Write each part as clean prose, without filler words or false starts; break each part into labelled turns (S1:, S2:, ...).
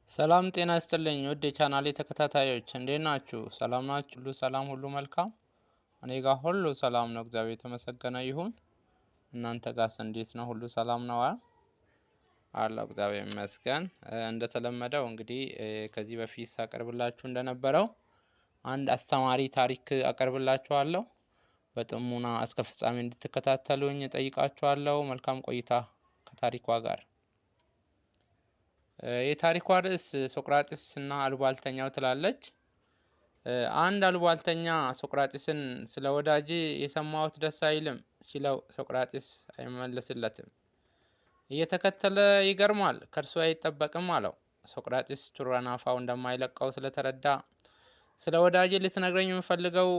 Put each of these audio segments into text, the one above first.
S1: ሰላም ጤና ይስጥልኝ ውድ የቻናሌ ተከታታዮች እንዴት ናችሁ? ሰላም ናችሁ? ሁሉ ሰላም ሁሉ መልካም? እኔ ጋር ሁሉ ሰላም ነው፣ እግዚአብሔር የተመሰገነ ይሁን። እናንተ ጋርስ እንዴት ነው? ሁሉ ሰላም ነው? አላህ እግዚአብሔር ይመስገን። እንደተለመደው እንግዲህ ከዚህ በፊት ሳቀርብላችሁ እንደነበረው አንድ አስተማሪ ታሪክ አቀርብላችኋለሁ። በጥሞና እስከ ፍጻሜ እንድትከታተሉኝ ጠይቃችኋለሁ። መልካም ቆይታ ከታሪኳ ጋር። የታሪኳ ርዕስ ሶቅራጥስ እና አሉባልተኛው ትላለች። አንድ አሉባልተኛ ሶቅራጥስን ስለ ወዳጅ የሰማሁት ደስ አይልም ሲለው ሶቅራጥስ አይመልስለትም። እየተከተለ ይገርማል፣ ከእርሱ አይጠበቅም አለው። ሶቅራጥስ ቱራናፋው እንደማይለቀው ስለተረዳ ስለ ወዳጅ ልትነግረኝ የምፈልገው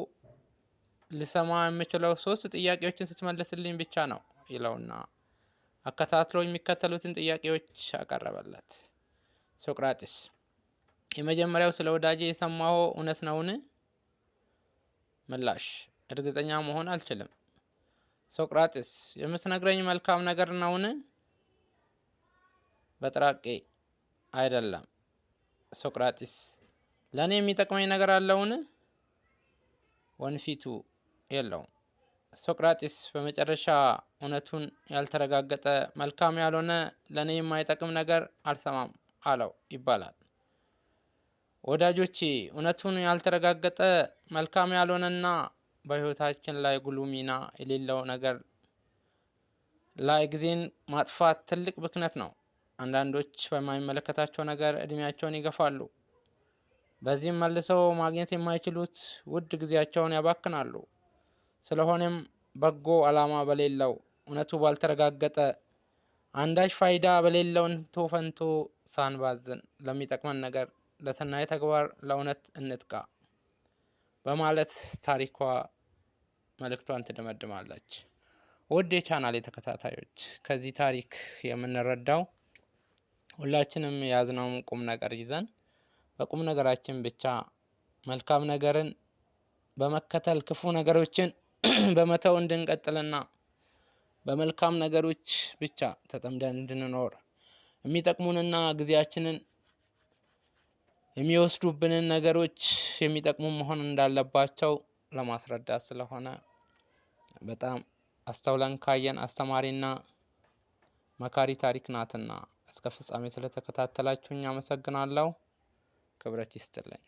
S1: ልሰማ የምችለው 3 ጥያቄዎችን ስትመልስልኝ ብቻ ነው ይለውና አከታትሎ የሚከተሉትን ጥያቄዎች አቀረበለት። ሶቅራጥስ የመጀመሪያው ስለ ወዳጄ የሰማው እውነት ነውን? ምላሽ እርግጠኛ መሆን አልችልም። ሶቅራጥስ የምትነግረኝ መልካም ነገር ነውን? በጥራቄ አይደለም። ሶቅራጥስ ለኔ የሚጠቅመኝ ነገር አለውን? ወንፊቱ የለውም። ሶቅራጥስ በመጨረሻ እውነቱን ያልተረጋገጠ መልካም ያልሆነ ለኔ የማይጠቅም ነገር አልሰማም አለው ይባላል። ወዳጆቼ እውነቱን ያልተረጋገጠ መልካም ያልሆነና በህይወታችን ላይ ጉልህ ሚና የሌለው ነገር ላይ ጊዜን ማጥፋት ትልቅ ብክነት ነው። አንዳንዶች በማይመለከታቸው ነገር እድሜያቸውን ይገፋሉ። በዚህም መልሰው ማግኘት የማይችሉት ውድ ጊዜያቸውን ያባክናሉ። ስለሆነም በጎ ዓላማ በሌለው እውነቱ ባልተረጋገጠ አንዳች ፋይዳ በሌለው እንቶ ፈንቶ ሳንባዝን ለሚጠቅመን ነገር ለሰናይ ተግባር ለእውነት እንትጋ በማለት ታሪኳ መልእክቷን ትደመድማለች። ውድ የቻናሌ ተከታታዮች ከዚህ ታሪክ የምንረዳው ሁላችንም የያዝነውን ቁም ነገር ይዘን በቁም ነገራችን ብቻ መልካም ነገርን በመከተል ክፉ ነገሮችን በመተው እንድንቀጥልና በመልካም ነገሮች ብቻ ተጠምደን እንድንኖር የሚጠቅሙንና ጊዜያችንን የሚወስዱብንን ነገሮች የሚጠቅሙ መሆን እንዳለባቸው ለማስረዳት ስለሆነ በጣም አስተውለን ካየን አስተማሪና መካሪ ታሪክ ናትና እስከ ፍጻሜ ስለተከታተላችሁኝ አመሰግናለሁ። ክብረት ይስጥልኝ።